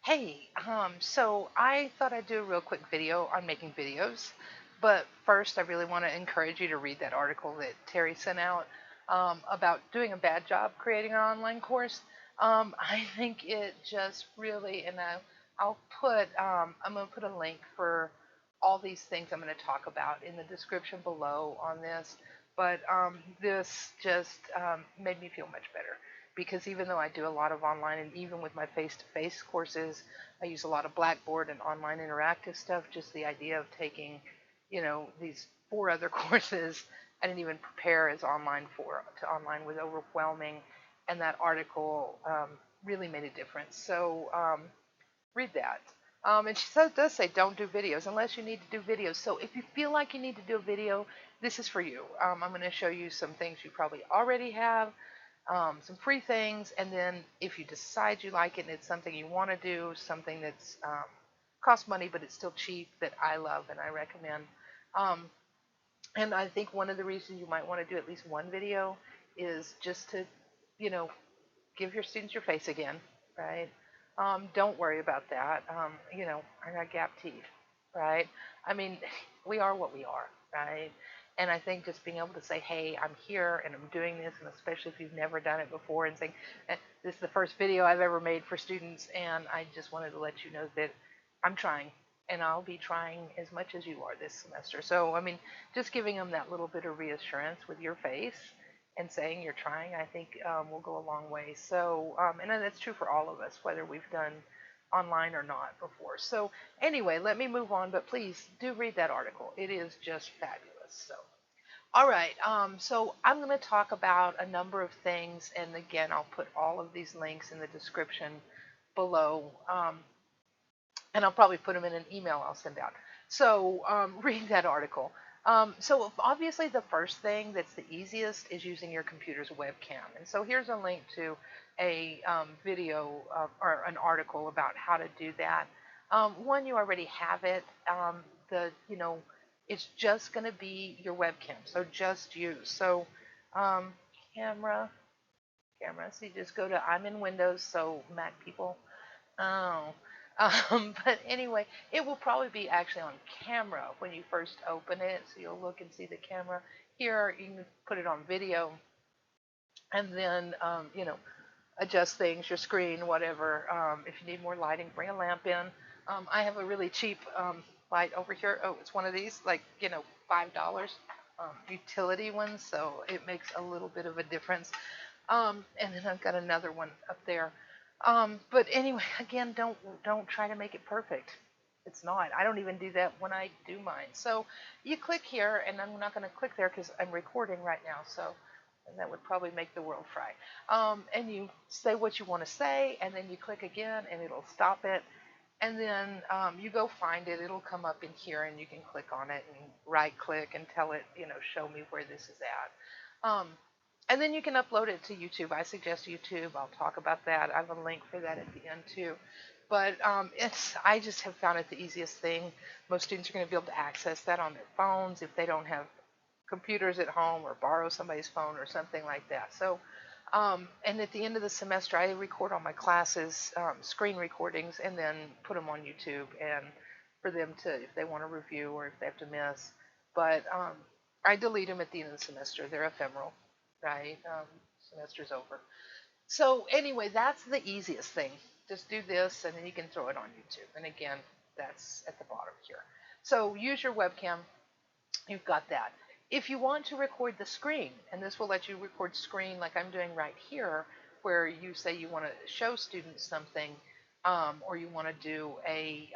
Hey, so I thought I'd do a real quick video on making videos, but first I really want to encourage you to read that article that Terry sent out about doing a bad job creating an online course. I think it just really, and I'm going to put a link for all these things I'm going to talk about in the description below on this, but this just made me feel much better because even though I do a lot of online and even with my face-to-face courses, I use a lot of Blackboard and online interactive stuff. Just the idea of taking, these four other courses I didn't even prepare as online to online was overwhelming, and that article really made a difference. So read that. And she does say don't do videos unless you need to do videos. So if you feel like you need to do a video, this is for you. I'm going to show you some things you probably already have, some free things, and then if you decide you like it and it's something you want to do, something that's costs money but it's still cheap that I love and I recommend. Um, and I think one of the reasons you might want to do at least one video is just to, you know, give your students your face again, right? Don't worry about that. I got gap teeth, right? I mean, we are what we are, right? And I think just being able to say, hey, I'm here and I'm doing this, and especially if you've never done it before, and saying, this is the first video I've ever made for students, and I just wanted to let you know that I'm trying, and I'll be trying as much as you are this semester. So, I mean, just giving them that little bit of reassurance with your face and saying you're trying, I think will go a long way. So, and that's true for all of us, whether we've done online or not before. So, anyway, let me move on, but please do read that article. It is just fabulous. So, all right. So, I'm going to talk about a number of things, and again, I'll put all of these links in the description below. And I'll probably put them in an email I'll send out. So read that article. So obviously the first thing that's the easiest is using your computer's webcam. And so here's a link to a video or an article about how to do that. One, you already have it. The it's just going to be your webcam. So just use. So um, camera, camera. So you just go to I'm in Windows. So Mac people. Oh, but anyway, it will probably be actually on camera when you first open it. So you'll look and see the camera. Here, you can put it on video and then, adjust things, your screen, whatever. If you need more lighting, bring a lamp in. I have a really cheap light over here. Oh, it's one of these, like, $5 utility ones. So it makes a little bit of a difference. And then I've got another one up there. But anyway, again, don't try to make it perfect. It's not. I don't even do that when I do mine. So you click here, and I'm not going to click there because I'm recording right now. So and that would probably make the world fry. And you say what you want to say, and then you click again, and it'll stop it. And then you go find it. It'll come up in here, and you can click on it and right-click and tell it, show me where this is at. And then you can upload it to YouTube. I suggest YouTube. I'll talk about that. I have a link for that at the end too. But I just have found it the easiest thing. Most students are going to be able to access that on their phones if they don't have computers at home or borrow somebody's phone or something like that. So, and at the end of the semester, I record all my classes, screen recordings, and then put them on YouTube and for them to, if they want to review or if they have to miss. But I delete them at the end of the semester. They're ephemeral, right? Semester's over. So anyway, that's the easiest thing. Just do this, and then you can throw it on YouTube. And again, that's at the bottom here. So use your webcam. You've got that. If you want to record the screen, and this will let you record screen like I'm doing right here, where you say you want to show students something, or you want to do a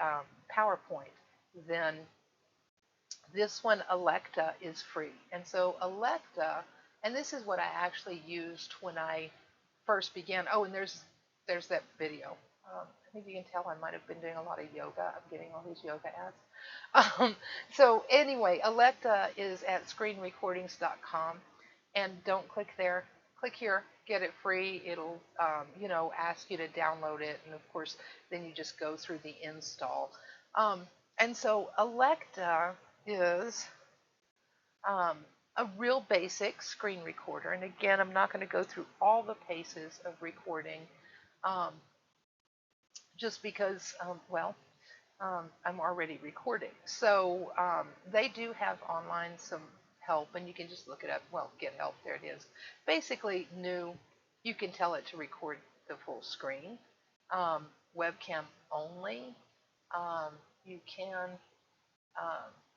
PowerPoint, then this one, Electa, is free. And so Electa, and this is what I actually used when I first began. Oh, and there's that video. I think you can tell I might have been doing a lot of yoga. I'm getting all these yoga ads. So anyway, Electa is at screenrecordings.com, and don't click there. Click here, get it free. It'll, ask you to download it, and of course, then you just go through the install. And so Electa is a real basic screen recorder. And again, I'm not going to go through all the paces of recording. just because, I'm already recording. So they do have online some help, and you can just look it up. Well, get help, there it is. Basically, new, you can tell it to record the full screen, um, webcam only. Um, you can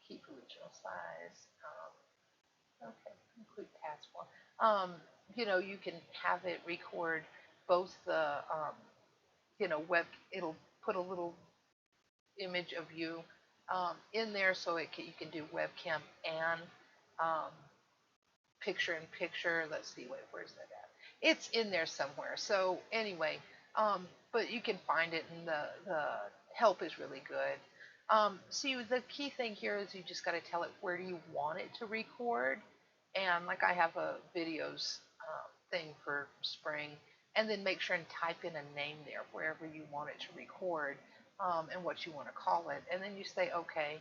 keep original size. Okay, include passport. Um, you can have it record both the, it'll put a little image of you in there, so you can do webcam and um, picture in picture. Let's see, wait, where's that at? It's in there somewhere. So anyway, but you can find it, and the help is really good. See, the key thing here is you just got to tell it where you want it to record. And like I have a videos thing for spring, and then make sure and type in a name there wherever you want it to record, and what you want to call it, and then you say okay,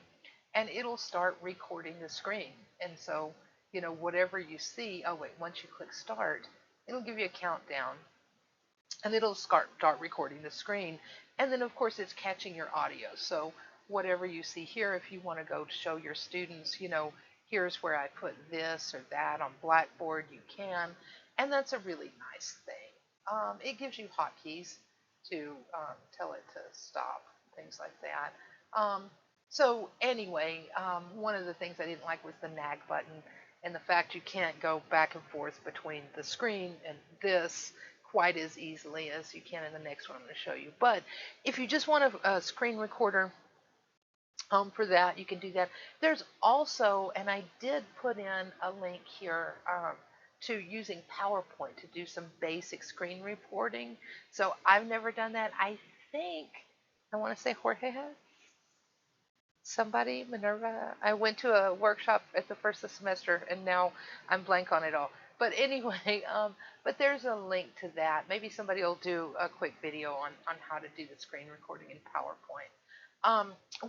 and it'll start recording the screen. And so, whatever you see, oh wait, once you click start, it'll give you a countdown, and it'll start recording the screen. And then of course it's catching your audio. So whatever you see here, if you want to go show your students, here's where I put this or that on Blackboard, you can. And that's a really nice thing. It gives you hotkeys to tell it to stop, things like that. So anyway, one of the things I didn't like was the nag button, and the fact you can't go back and forth between the screen and this quite as easily as you can in the next one I'm going to show you. But if you just want a screen recorder, for that, you can do that. There's also, and I did put in a link here, to using PowerPoint to do some basic screen reporting. So I've never done that. I think, I want to say Jorge has. Somebody, Minerva. I went to a workshop at the first of the semester, and now I'm blank on it all. But anyway, but there's a link to that. Maybe somebody will do a quick video on how to do the screen recording in PowerPoint.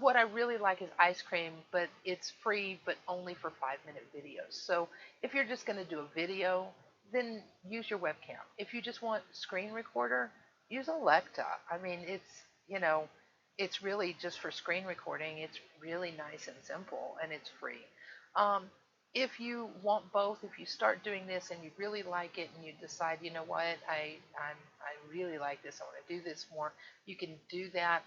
What I really like is Ice Cream, but it's free, but only for 5-minute videos. So if you're just going to do a video, then use your webcam. If you just want screen recorder, use Alexa. I mean, it's really just for screen recording. It's really nice and simple, and it's free. Um, if you want both, if you start doing this and you really like it, and you decide, you know what, I really like this, I want to do this more, you can do that.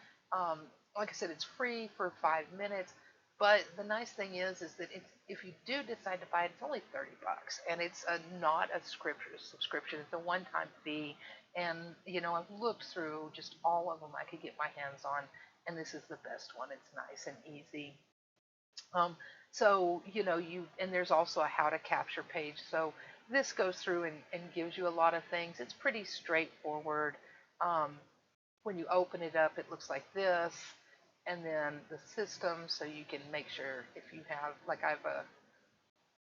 Like I said, it's free for 5 minutes. But the nice thing is that if you do decide to buy it, it's only $30, and it's not a subscription. It's a one-time fee. And I've looked through just all of them I could get my hands on, and this is the best one. It's nice and easy. So and there's also a how to capture page. So this goes through and gives you a lot of things. It's pretty straightforward. When you open it up, it looks like this, and then the system, so you can make sure if you have, like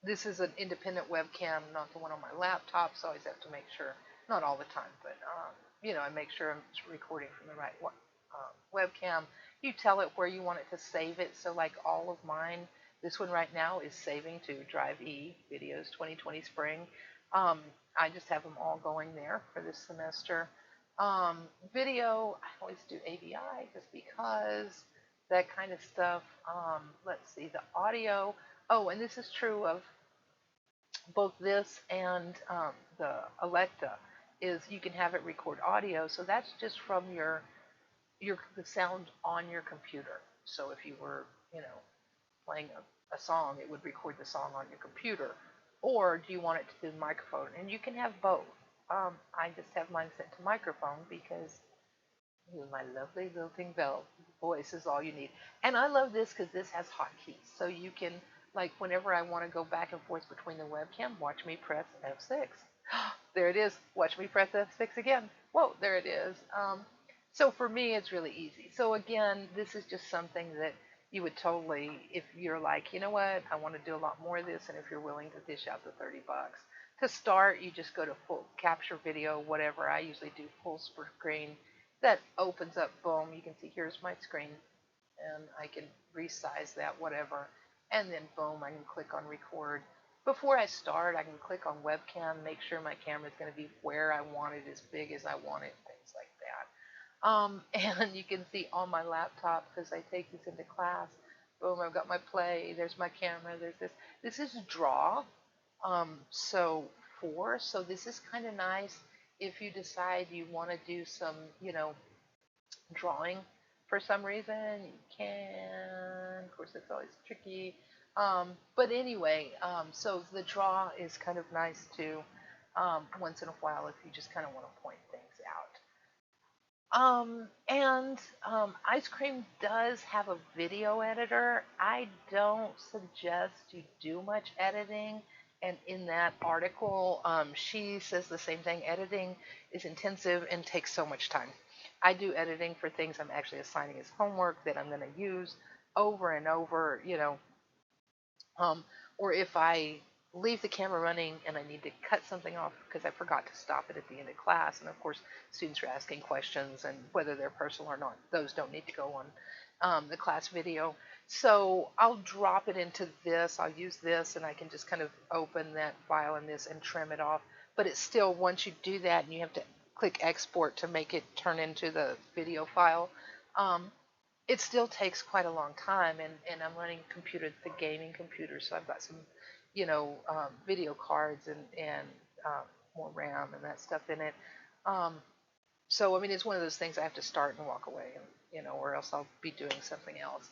this is an independent webcam, not the one on my laptop, so I always have to make sure, not all the time, but I make sure I'm recording from the right webcam. You tell it where you want it to save it. So like all of mine, this one right now is saving to Drive E Videos 2020 Spring. I just have them all going there for this semester. Video, I always do AVI just because that kind of stuff. Let's see, the audio. Oh, and this is true of both this and the Alexa, is you can have it record audio. So that's just from the sound on your computer. So if you were, playing a song, it would record the song on your computer. Or do you want it to do microphone? And you can have both. I just have mine set to microphone because my lovely lilting bell voice is all you need. And I love this because this has hotkeys. So you can, like, whenever I want to go back and forth between the webcam, watch me press F6. There it is. Watch me press F6 again. Whoa, there it is. So for me, it's really easy. So again, this is just something that you would totally, if you're like, you know what, I want to do a lot more of this, and if you're willing to dish out the $30. To start, you just go to full capture video, whatever. I usually do full screen. That opens up, boom, you can see here's my screen, and I can resize that, whatever. And then boom, I can click on record. Before I start, I can click on webcam, make sure my camera is going to be where I want it, as big as I want it, things like that. And you can see on my laptop, because I take these into class. Boom, I've got my play. There's my camera. There's this. This is draw. So so this is kind of nice if you decide you want to do some, drawing for some reason. You can. Of course, it's always tricky. But anyway, so the draw is kind of nice too. Once in a while, if you just kind of want to point things out. And Ice Cream does have a video editor. I don't suggest you do much editing. And in that article, she says the same thing. Editing is intensive and takes so much time. I do editing for things I'm actually assigning as homework that I'm going to use over and over, um, or if I leave the camera running and I need to cut something off because I forgot to stop it at the end of class, and of course students are asking questions, and whether they're personal or not, those don't need to go on the class video. So I'll drop it into this. I'll use this, and I can just kind of open that file in this and trim it off. But it's still, once you do that, and you have to click export to make it turn into the video file, it still takes quite a long time, and I'm running the gaming computer, so I've got some, video cards and more RAM and that stuff in it. So I mean, it's one of those things I have to start and walk away, and or else I'll be doing something else.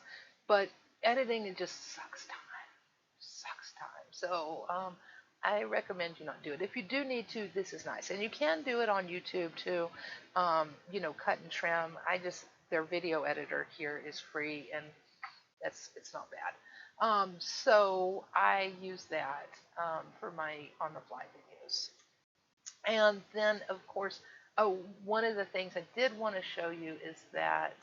But editing, it just sucks time. So I recommend you not do it. If you do need to, this is nice, and you can do it on YouTube too. Cut and trim. Their video editor here is free, and it's not bad. So I use that for my on the fly videos. And then, of course, one of the things I did want to show you is that,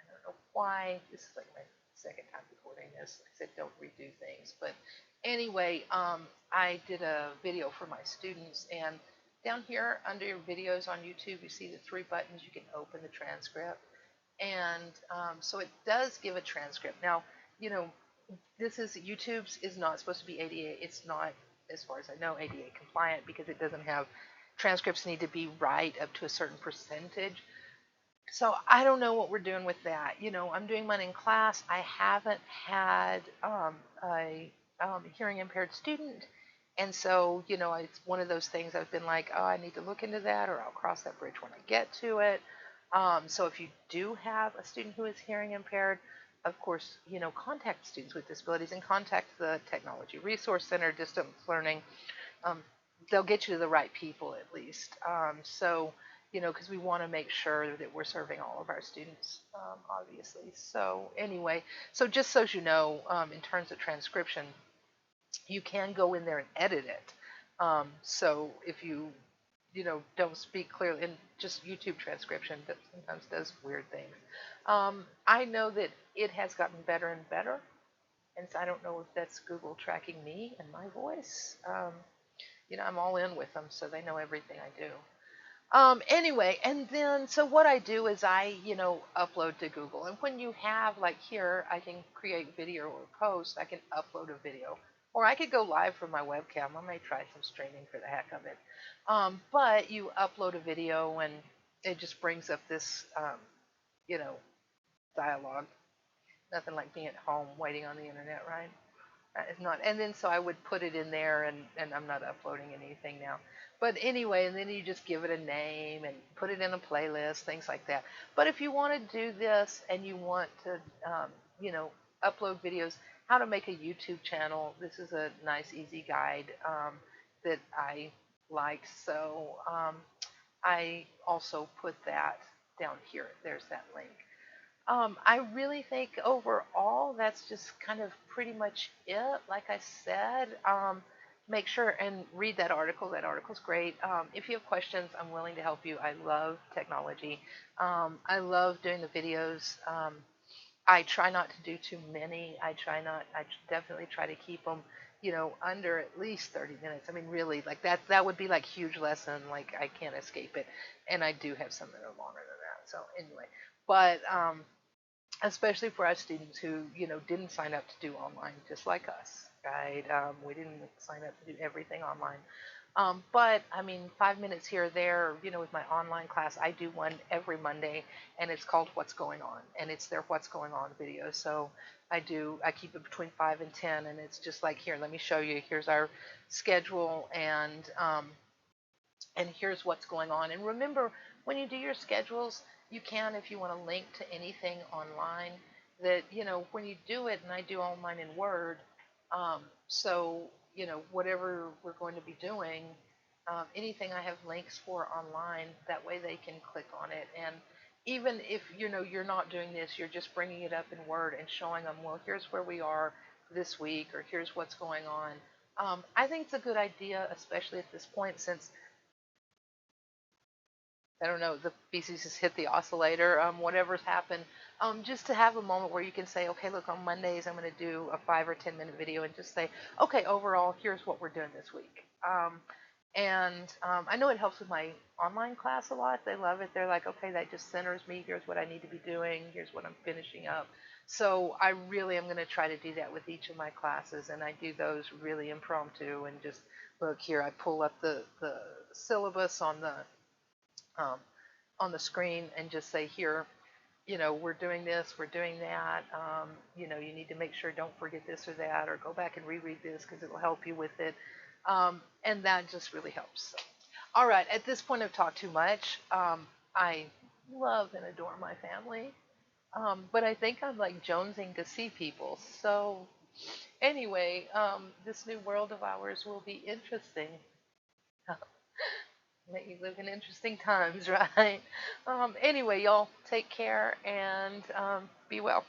I don't know why, this is like my second time recording this. I said don't redo things. But anyway, I did a video for my students, and down here under your videos on YouTube, you see the three buttons. You can open the transcript. And so it does give a transcript. Now, YouTube's is not supposed to be ADA. It's not, as far as I know, ADA compliant, because it doesn't have, transcripts need to be right up to a certain percentage. So I don't know what we're doing with that. I'm doing mine in class. I haven't had a hearing impaired student. And so, it's one of those things I've been like, oh, I need to look into that, or I'll cross that bridge when I get to it. So if you do have a student who is hearing impaired, of course, contact students with disabilities and contact the Technology Resource Center, distance learning. They'll get you to the right people at least. Because we want to make sure that we're serving all of our students, obviously. So anyway, so just so you know, in terms of transcription, you can go in there and edit it. So if you don't speak clearly, and just YouTube transcription that sometimes does weird things. I know that it has gotten better and better, and so I don't know if that's Google tracking me and my voice. I'm all in with them, so they know everything I do. Anyway, and then, so what I do is I, upload to Google. And when you have, like here, I can create video or post, I can upload a video. Or I could go live from my webcam. I may try some streaming for the heck of it. But you upload a video, and it just brings up this, dialogue. Nothing like being at home waiting on the internet, right? It's not. And then so I would put it in there, and I'm not uploading anything now. But anyway, and then you just give it a name and put it in a playlist, things like that. But if you want to do this and you want to, upload videos, how to make a YouTube channel, this is a nice, easy guide that I like. So I also put that down here. There's that link. I really think overall that's just kind of pretty much it. Like I said, make sure and read that article. That article's great. If you have questions, I'm willing to help you. I love technology. I love doing the videos. I try not to do too many. I definitely try to keep them, under at least 30 minutes. I mean, really, like that would be like huge lesson. Like I can't escape it. And I do have some that are longer than that. So anyway, but especially for our students who, didn't sign up to do online just like us, right? We didn't sign up to do everything online. But I mean, 5 minutes here or there, with my online class, I do one every Monday, and it's called What's Going On, and it's their What's Going On video. So I keep it between 5 and 10, and it's just like, here, let me show you. Here's our schedule, and here's what's going on. And remember, when you do your schedules, you can, if you want to link to anything online, that, when you do it, and I do all mine in Word, so, whatever we're going to be doing, anything I have links for online, that way they can click on it. And even if, you're not doing this, you're just bringing it up in Word and showing them, well, here's where we are this week, or here's what's going on. I think it's a good idea, especially at this point, since I don't know, the species has hit the oscillator, whatever's happened, just to have a moment where you can say, okay, look, on Mondays I'm going to do a 5 or 10 minute video and just say, okay, overall, here's what we're doing this week. And I know it helps with my online class a lot. They love it. They're like, okay, that just centers me. Here's what I need to be doing. Here's what I'm finishing up. So I really am going to try to do that with each of my classes, and I do those really impromptu and just look here. I pull up the syllabus um, on the screen and just say, here, we're doing this, we're doing that. You need to make sure, don't forget this or that, or go back and reread this because it'll help you with it. And that just really helps. So, all right, at this point I've talked too much. I love and adore my family, but I think I'm like jonesing to see people. So anyway, this new world of ours will be interesting. Let you live in interesting times, right? Anyway, y'all take care and be well.